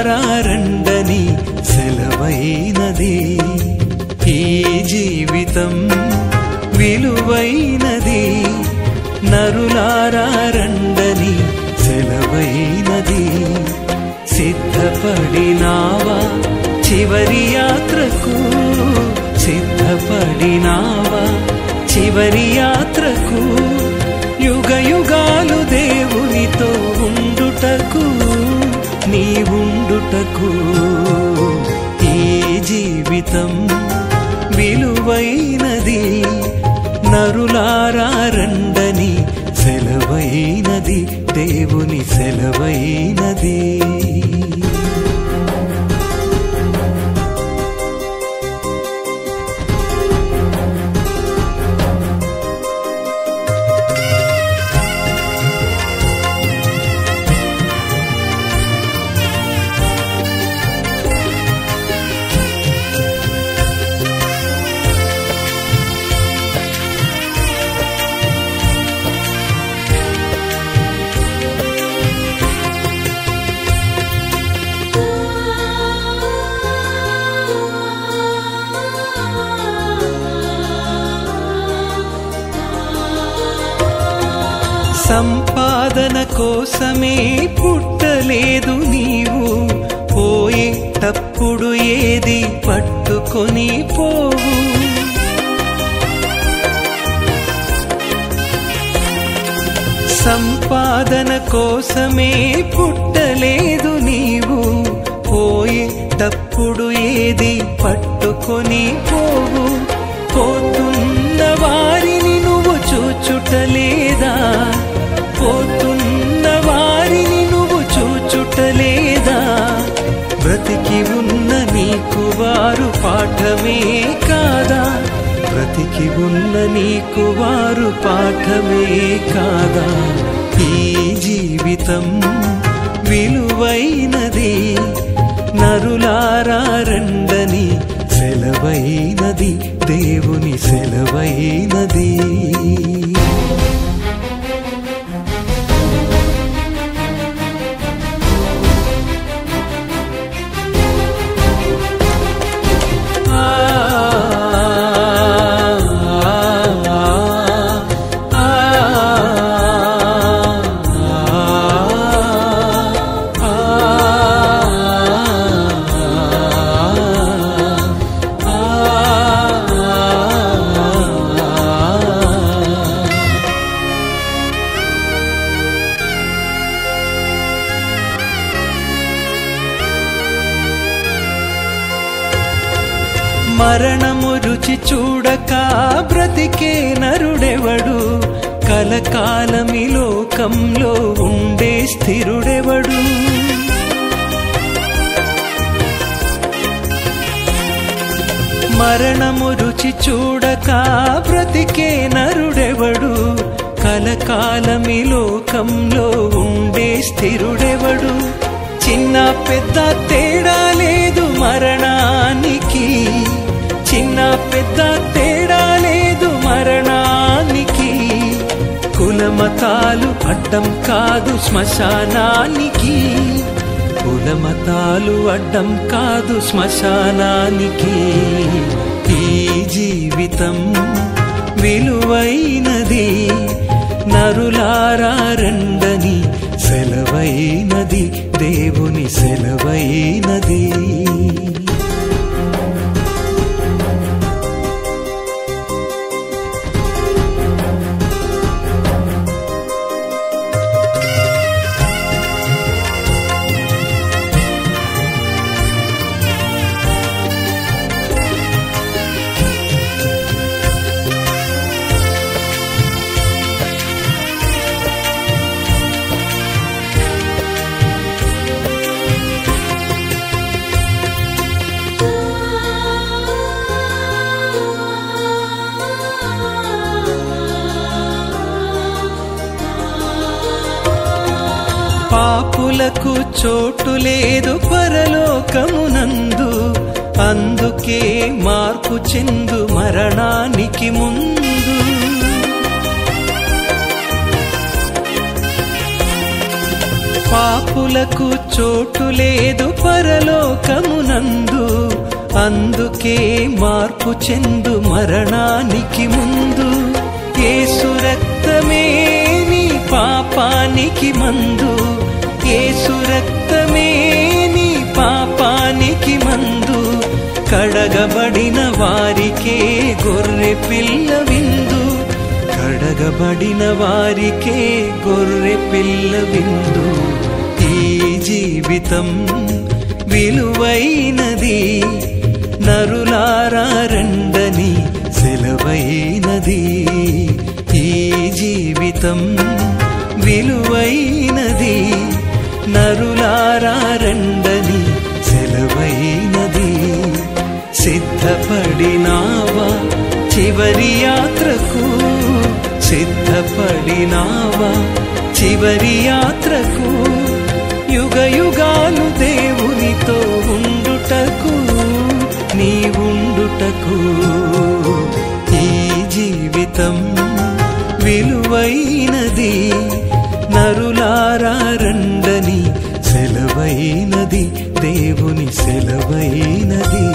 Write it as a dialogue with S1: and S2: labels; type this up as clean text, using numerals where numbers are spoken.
S1: నరులారండని సెలవైనది. ఈ జీవితం విలువైనది, నరులారండని సెలవైనది. సిద్ధపడినావా చివరి యాత్రకు, సిద్ధపడినావా చివరి యాత్రకు, యుగ యుగాలు దేవునితో ఉండుటకు, నీవుండుటకు. ఈ జీవితం విలువైనది, నరులారండని సెలవైనది, దేవుని సెలవైనది. సంపాదన కోసమే పుట్టలేదు నీవు, పోయేటప్పుడు ఏది పట్టుకొని పోవు. సంపాదన కోసమే పుట్టలేదు నీవు, పోయేటప్పుడు ఏది పట్టుకొని పోవు. పోతున్న వారిని నువ్వు చూచుటలేదా, పోతున్న వారిని నువ్వు చూచుటలేదా. బ్రతికి ఉన్న నీకు వారు పాఠమే కాదా, బ్రతికి ఉన్న నీకు వారు పాఠమే కాదా. ఈ జీవితం విలువైనది, నరులారండని సెలవైనది, దేవుని సెలవైనది. మరణము రుచి చూడక బ్రతికే నరుడెవడు, కలకాలమి లోకంలో ఉండే స్థిరుడెవడు. మరణము రుచి చూడక బ్రతికే నరుడెవడు, కలకాలమి లోకంలో ఉండే స్థిరుడెవడు. చిన్న పెద్ద తేడా లేదు మరణానికి, చిన్న పెద్ద తేడా లేదు మరణానికి. కులమతాలు అడ్డం కాదు శ్మశానానికి, కులమతాలు అడ్డం కాదు శ్మశానానికి. ఈ జీవితం విలువైనది, నరులారండని సెలవైనది, దేవుని సెలవైనది. పాపులకు చోటు లేదు పరలోకమునందు, అందుకే మార్పు చెందు మరణానికి ముందు. పాపులకు చోటు లేదు పరలోకమునందు, అందుకే మార్పు చెందు మరణానికి ముందు. యేసు రక్తమే నీ పాపానికి మందు, యేసు రక్తమే నీ పాపానికి మందు. కడగబడిన వారికే గొర్రె పిల్ల విందు, కడగబడిన వారికే గొర్రె పిల్ల విందు. ఈ జీవితం విలువైనది, నరులారా రండని సెలవైనది. ఈ జీవితం విలువైనది, నరులారా రండని సెలవైనది. సిద్ధపడినావా చివరి యాత్రకు, సిద్ధపడినావా చివరి యాత్రకు. యుగ యుగాలు దేవునితో ఉండుటకు, నీ ఉండుటకు. ఈ జీవితం విలువైనది, నరులారా రండని సెలవైనది, దేవుని సెలవైనది.